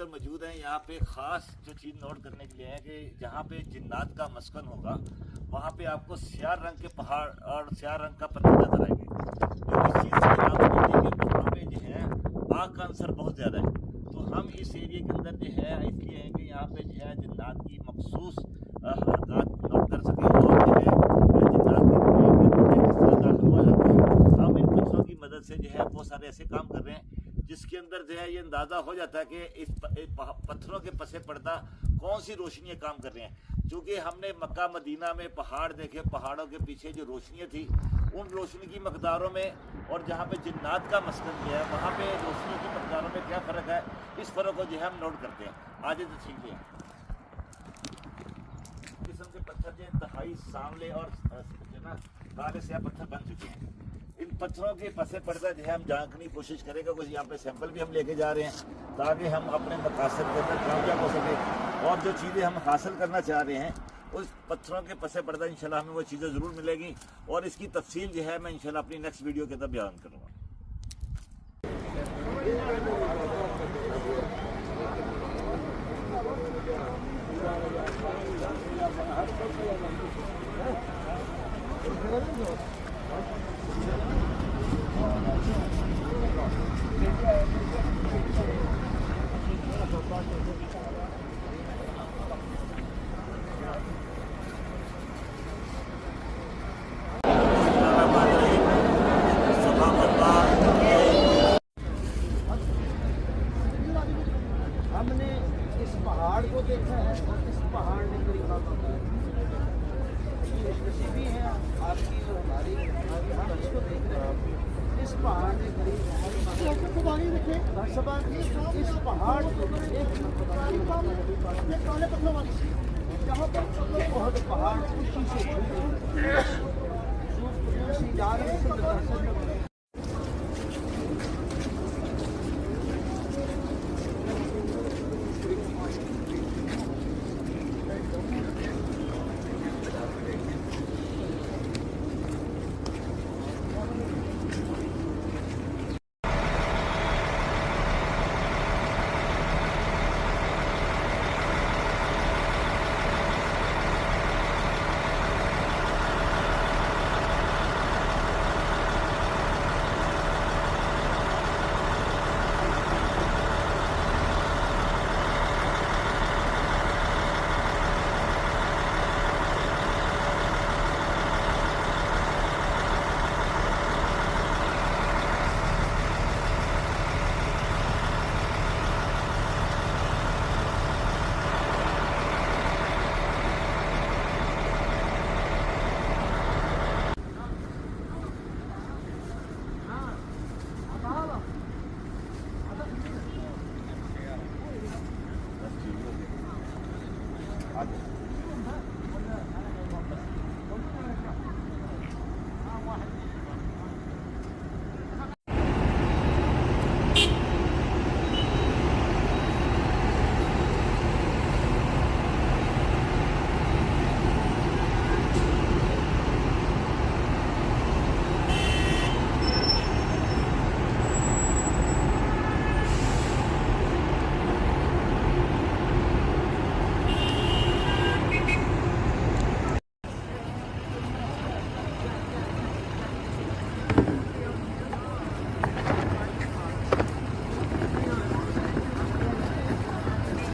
मौजूद हैं। यहाँ पे ख़ास जो चीज़ नोट करने के लिए है कि जहाँ पे जिन्नात का मस्कन होगा वहाँ पे आपको स्याह रंग के पहाड़ और स्याह रंग का पत्थर नजर आएंगे, जो इस चीज़ से आप देखेंगे कि वहाँ पे जो है आग का अंसर बहुत ज़्यादा है। तो हम इस एरिए के अंदर जो है इसलिए हैं कि यहाँ पे जो है जिन्नात की मखसूस हरकत नोट कर सकें और जो है जिन्नात की दुनिया के अंदर किस तरह दाखिल हुआ जाता है। हम इन पत्थरों की मदद से जो है बहुत सारे ऐसे काम कर रहे हैं जिसके अंदर जो है ये अंदाज़ा हो जाता है कि इस पत्थरों के पसे पर्दा कौन सी रोशनियाँ काम कर रही हैं। क्योंकि हमने मक्का मदीना में पहाड़ देखे, पहाड़ों के पीछे जो रोशनियाँ थी उन रोशनी की मकदारों में और जहाँ पे जिन्नात का मस्कन जो है वहाँ पे रोशनी की मकदारों में क्या फ़र्क है, इस फ़र्क को जो है हम नोट करते हैं। आगे तो ठीक है किस्म के पत्थर जो इंतहाई सांवले और जो ना काले से पत्थर बन चुके हैं। इन पत्थरों के पसे पर्दा जो है हम जानने की कोशिश करेंगे। कुछ यहाँ पे सैंपल भी हम लेके जा रहे हैं ताकि हम अपने मकासद के अंदर कामयाब हो सके और जो चीज़ें हम हासिल करना चाह रहे हैं उस पत्थरों के पसे पर्दा इंशाल्लाह हमें वो चीज़ें ज़रूर मिलेगी और इसकी तफसील जो है मैं इंशाल्लाह अपनी नेक्स्ट वीडियो के अंदर बयान करूँगा। हमने इस पहाड़ को देखा है और इस पहाड़ ने करीबा भी है आपकी और हमारी हम इसको देख रहे हैं। इस पहाड़ ने करीब इस पहाड़ जहाँ पर बहुत पहाड़ ऊंची से